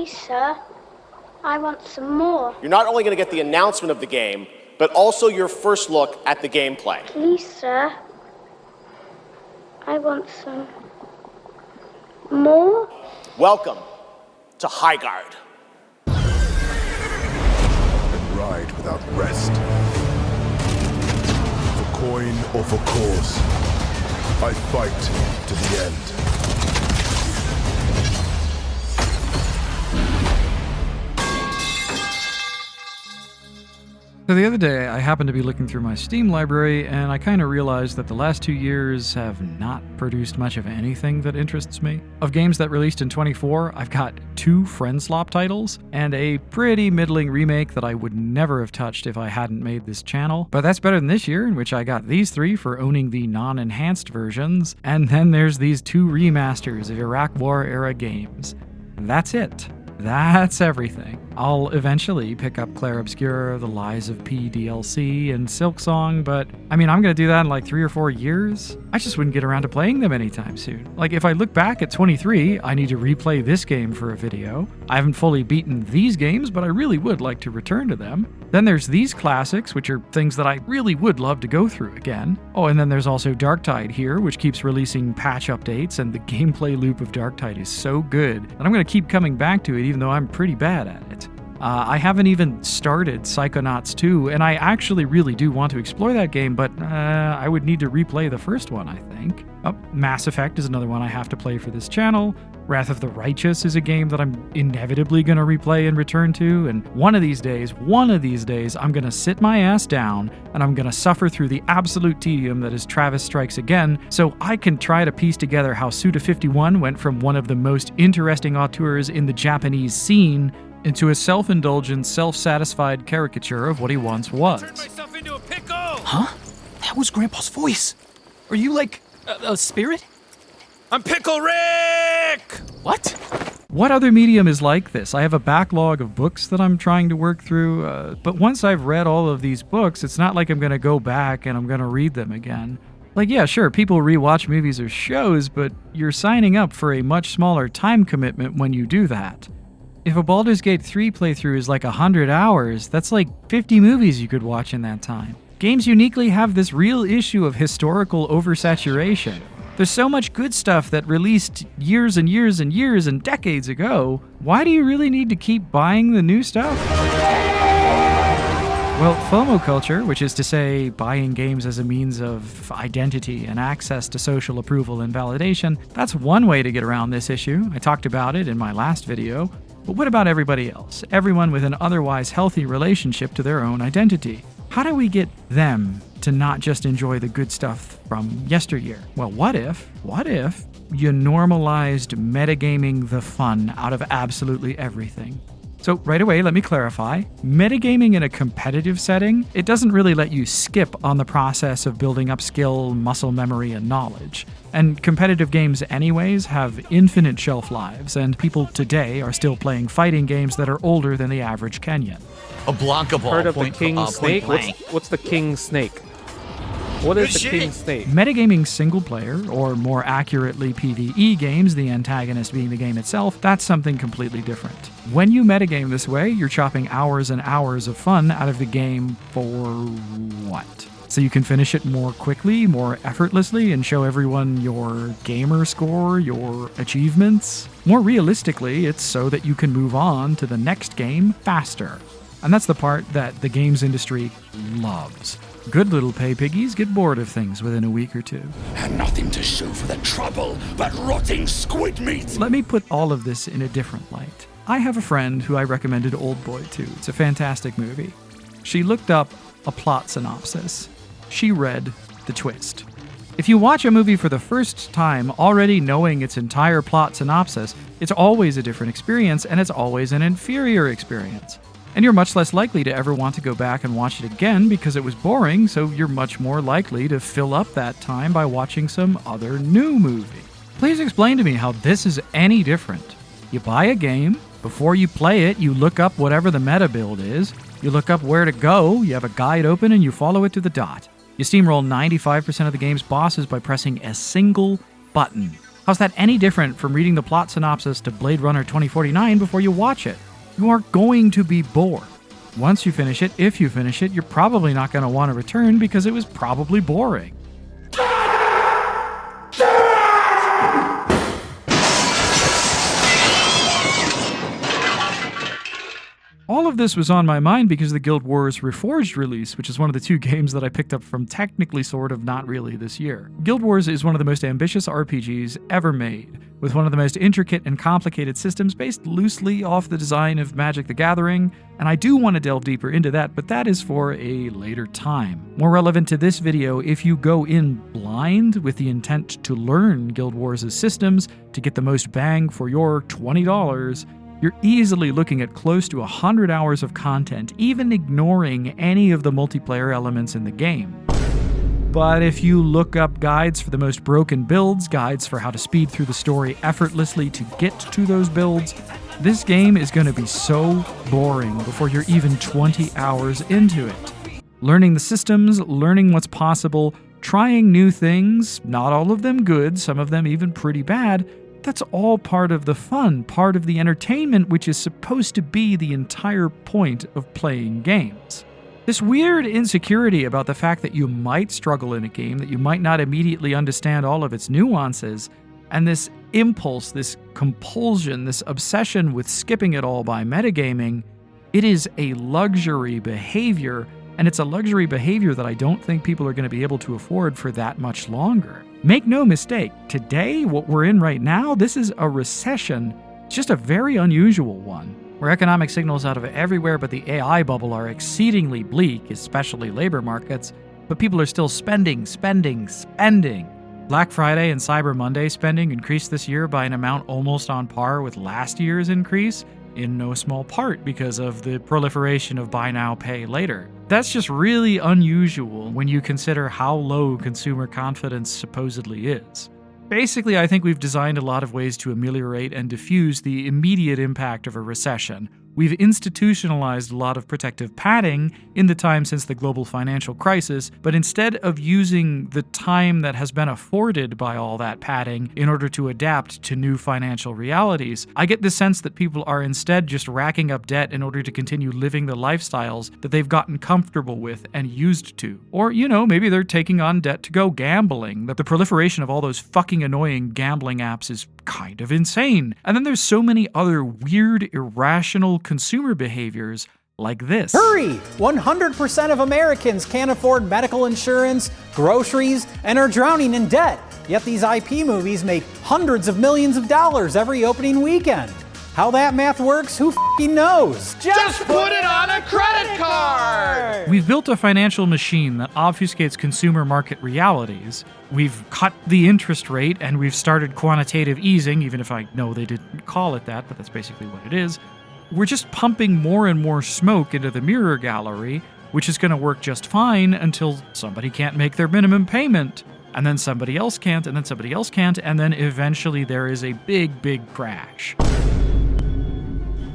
Please, sir. I want some more. You're not only going to get the announcement of the game, but also your first look at the gameplay. Please, sir. I want some more. Welcome to Highguard. And ride without rest. For coin or for cause, I fight to the end. So the other day, I happened to be looking through my Steam library, and I kind of realized that the last 2 years have not produced much of anything that interests me. Of games that released in 24, I've got 2 friend-slop titles, and a pretty middling remake that I would never have touched if I hadn't made this channel. But that's better than this year, in which I got these 3 for owning the non-enhanced versions, and then there's these 2 remasters of Iraq War-era games. That's it. That's everything. I'll eventually pick up Clair Obscura, The Lies of P DLC, and Silksong, but I'm gonna do that in like 3 or 4 years. I just wouldn't get around to playing them anytime soon. Like, if I look back at 23, I need to replay this game for a video. I haven't fully beaten these games, but I really would like to return to them. Then there's these classics, which are things that I really would love to go through again. Oh, and then there's also Darktide here, which keeps releasing patch updates, and the gameplay loop of Darktide is so good that I'm gonna keep coming back to it, even though I'm pretty bad at it. I haven't even started Psychonauts 2, and I actually really do want to explore that game, but I would need to replay the first one, I think. Mass Effect is another one I have to play for this channel. Wrath of the Righteous is a game that I'm inevitably going to replay and return to, and one of these days, I'm going to sit my ass down, and I'm going to suffer through the absolute tedium that is Travis Strikes Again, so I can try to piece together how Suda51 went from one of the most interesting auteurs in the Japanese scene into a self-indulgent, self-satisfied caricature of what he once was. Turned myself into a pickle! Huh? That was Grandpa's voice. Are you like a spirit? I'm Pickle Rick! What? What other medium is like this? I have a backlog of books that I'm trying to work through, but once I've read all of these books, it's not like I'm going to go back and I'm going to read them again. Like, yeah, sure, people rewatch movies or shows, but you're signing up for a much smaller time commitment when you do that. If a Baldur's Gate 3 playthrough is like 100 hours, that's like 50 movies you could watch in that time. Games uniquely have this real issue of historical oversaturation. There's so much good stuff that released years and years and years and decades ago. Why do you really need to keep buying the new stuff? Well, FOMO culture, which is to say buying games as a means of identity and access to social approval and validation, that's one way to get around this issue. I talked about it in my last video. But what about everybody else? Everyone with an otherwise healthy relationship to their own identity. How do we get them to not just enjoy the good stuff from yesteryear? Well, what if you normalized metagaming the fun out of absolutely everything? So right away, let me clarify. Metagaming in a competitive setting, it doesn't really let you skip on the process of building up skill, muscle memory, and knowledge. And competitive games anyways have infinite shelf lives, and people today are still playing fighting games that are older than the average Kenyan. A Blanca ball. Heard of the king snake? What's the king snake? What is the king snake? Metagaming single player, or more accurately PvE games, the antagonist being the game itself, that's something completely different. When you metagame this way, you're chopping hours and hours of fun out of the game for what? So you can finish it more quickly, more effortlessly, and show everyone your gamer score, your achievements? More realistically, it's so that you can move on to the next game faster. And that's the part that the games industry loves. Good little pay piggies get bored of things within a week or two. And nothing to show for the trouble but rotting squid meat. Let me put all of this in a different light. I have a friend who I recommended Old Boy to. It's a fantastic movie. She looked up a plot synopsis. She read the twist. If you watch a movie for the first time already knowing its entire plot synopsis, it's always a different experience, and it's always an inferior experience. And you're much less likely to ever want to go back and watch it again because it was boring, so you're much more likely to fill up that time by watching some other new movie. Please explain to me how this is any different. You buy a game, before you play it, you look up whatever the meta build is, you look up where to go, you have a guide open, and you follow it to the dot. You steamroll 95% of the game's bosses by pressing a single button. How's that any different from reading the plot synopsis to Blade Runner 2049 before you watch it? You are going to be bored. Once you finish it, if you finish it, you're probably not going to want to return because it was probably boring. All of this was on my mind because of the Guild Wars Reforged release, which is one of the 2 games that I picked up from technically sort of not really this year. Guild Wars is one of the most ambitious RPGs ever made, with one of the most intricate and complicated systems based loosely off the design of Magic the Gathering, and I do want to delve deeper into that, but that is for a later time. More relevant to this video, if you go in blind with the intent to learn Guild Wars' systems to get the most bang for your $20, you're easily looking at close to 100 hours of content, even ignoring any of the multiplayer elements in the game. But if you look up guides for the most broken builds, guides for how to speed through the story effortlessly to get to those builds, this game is going to be so boring before you're even 20 hours into it. Learning the systems, learning what's possible, trying new things, not all of them good, some of them even pretty bad, that's all part of the fun, part of the entertainment, which is supposed to be the entire point of playing games. This weird insecurity about the fact that you might struggle in a game, that you might not immediately understand all of its nuances, and this impulse, this compulsion, this obsession with skipping it all by metagaming, it is a luxury behavior, and it's a luxury behavior that I don't think people are going to be able to afford for that much longer. Make no mistake, today, what we're in right now, this is a recession. It's just a very unusual one, where economic signals out of everywhere but the AI bubble are exceedingly bleak, especially labor markets, but people are still spending. Black Friday and Cyber Monday spending increased this year by an amount almost on par with last year's increase, in no small part because of the proliferation of buy now, pay later. That's just really unusual when you consider how low consumer confidence supposedly is. Basically, I think we've designed a lot of ways to ameliorate and diffuse the immediate impact of a recession. We've institutionalized a lot of protective padding in the time since the global financial crisis, but instead of using the time that has been afforded by all that padding in order to adapt to new financial realities, I get the sense that people are instead just racking up debt in order to continue living the lifestyles that they've gotten comfortable with and used to. Or, maybe they're taking on debt to go gambling. The proliferation of all those fucking annoying gambling apps is kind of insane. And then there's so many other weird, irrational consumer behaviors like this. Hurry! 100% of Americans can't afford medical insurance, groceries, and are drowning in debt. Yet these IP movies make hundreds of millions of dollars every opening weekend. How that math works, who f***ing knows? Just put it on a credit card! We've built a financial machine that obfuscates consumer market realities. We've cut the interest rate, and we've started quantitative easing, even if I know they didn't call it that, but that's basically what it is. We're just pumping more and more smoke into the mirror gallery, which is going to work just fine until somebody can't make their minimum payment, and then somebody else can't, and then somebody else can't, and then eventually there is a big crash.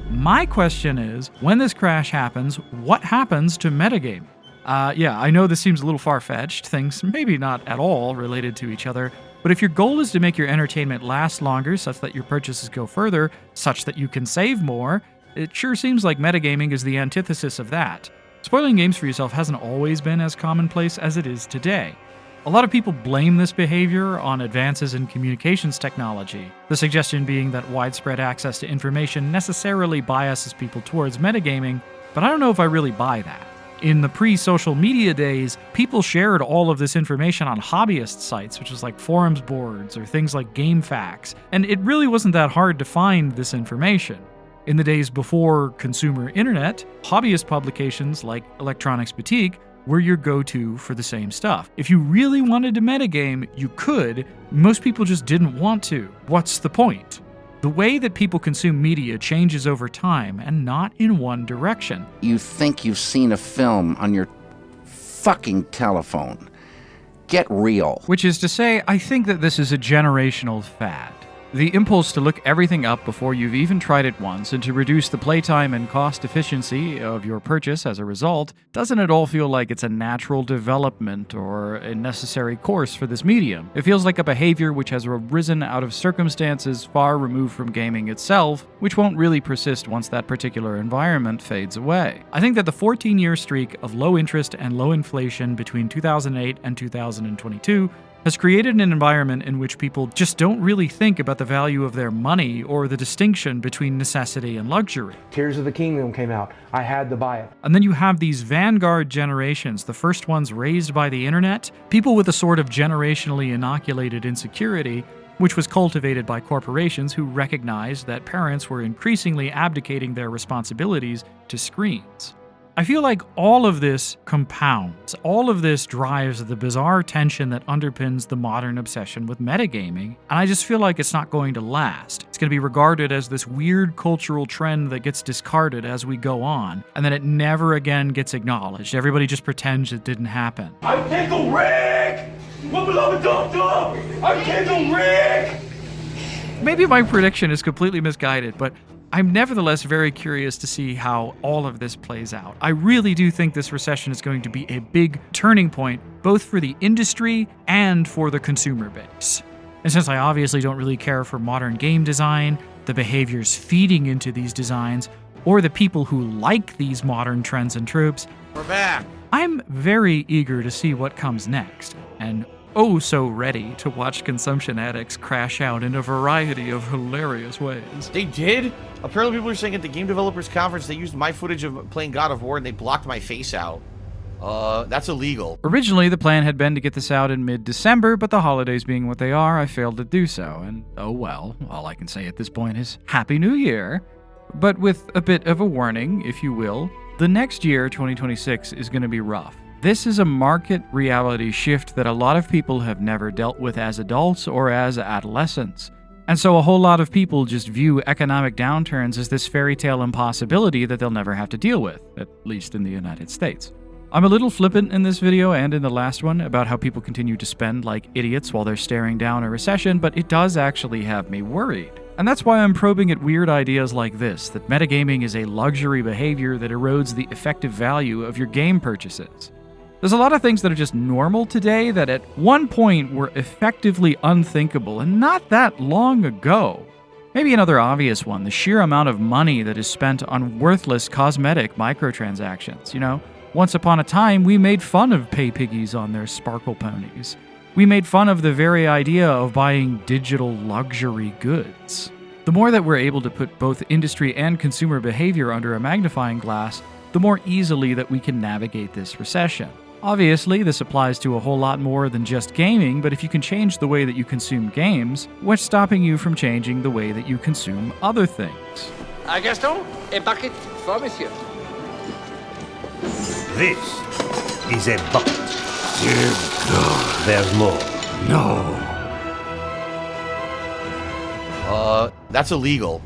My question is, when this crash happens, what happens to metagaming? I know this seems a little far-fetched, things maybe not at all related to each other, but if your goal is to make your entertainment last longer such that your purchases go further, such that you can save more, it sure seems like metagaming is the antithesis of that. Spoiling games for yourself hasn't always been as commonplace as it is today. A lot of people blame this behavior on advances in communications technology, the suggestion being that widespread access to information necessarily biases people towards metagaming, but I don't know if I really buy that. In the pre-social media days, people shared all of this information on hobbyist sites, which was like forums boards or things like GameFAQs, and it really wasn't that hard to find this information. In the days before consumer internet, hobbyist publications like Electronics Boutique were your go-to for the same stuff. If you really wanted to metagame, you could. Most people just didn't want to. What's the point? The way that people consume media changes over time, and not in one direction. You think you've seen a film on your fucking telephone. Get real. Which is to say, I think that this is a generational fad. The impulse to look everything up before you've even tried it once and to reduce the playtime and cost efficiency of your purchase as a result doesn't at all feel like it's a natural development or a necessary course for this medium. It feels like a behavior which has arisen out of circumstances far removed from gaming itself, which won't really persist once that particular environment fades away. I think that the 14-year streak of low interest and low inflation between 2008 and 2022 has created an environment in which people just don't really think about the value of their money or the distinction between necessity and luxury. Tears of the Kingdom came out. I had to buy it. And then you have these vanguard generations, the first ones raised by the internet, people with a sort of generationally inoculated insecurity, which was cultivated by corporations who recognized that parents were increasingly abdicating their responsibilities to screens. I feel like all of this compounds, all of this drives the bizarre tension that underpins the modern obsession with metagaming, and I just feel like it's not going to last. It's going to be regarded as this weird cultural trend that gets discarded as we go on, and then it never again gets acknowledged. Everybody just pretends it didn't happen. I'm Kendall Rick! What beloved doctor? I'm Kendall Rick! Maybe my prediction is completely misguided, but I'm nevertheless very curious to see how all of this plays out. I really do think this recession is going to be a big turning point, both for the industry and for the consumer base. And since I obviously don't really care for modern game design, the behaviors feeding into these designs, or the people who like these modern trends and tropes, We're back. I'm very eager to see what comes next, and oh so ready to watch consumption addicts crash out in a variety of hilarious ways. They did? Apparently people are saying at the Game Developers Conference they used my footage of playing God of War and they blocked my face out. That's illegal. Originally, the plan had been to get this out in mid-December, but the holidays being what they are, I failed to do so, and oh well, all I can say at this point is Happy New Year. But with a bit of a warning, if you will, the next year, 2026, is going to be rough. This is a market reality shift that a lot of people have never dealt with as adults or as adolescents. And so a whole lot of people just view economic downturns as this fairy tale impossibility that they'll never have to deal with, at least in the United States. I'm a little flippant in this video and in the last one about how people continue to spend like idiots while they're staring down a recession, but it does actually have me worried. And that's why I'm probing at weird ideas like this, that metagaming is a luxury behavior that erodes the effective value of your game purchases. There's a lot of things that are just normal today that at one point were effectively unthinkable and not that long ago. Maybe another obvious one, the sheer amount of money that is spent on worthless cosmetic microtransactions. You know, once upon a time, we made fun of pay piggies on their sparkle ponies. We made fun of the very idea of buying digital luxury goods. The more that we're able to put both industry and consumer behavior under a magnifying glass, the more easily that we can navigate this recession. Obviously, this applies to a whole lot more than just gaming, but if you can change the way that you consume games, what's stopping you from changing the way that you consume other things? Gaston, a bucket for monsieur. This is a bucket. Dear God. There's more. No. That's illegal.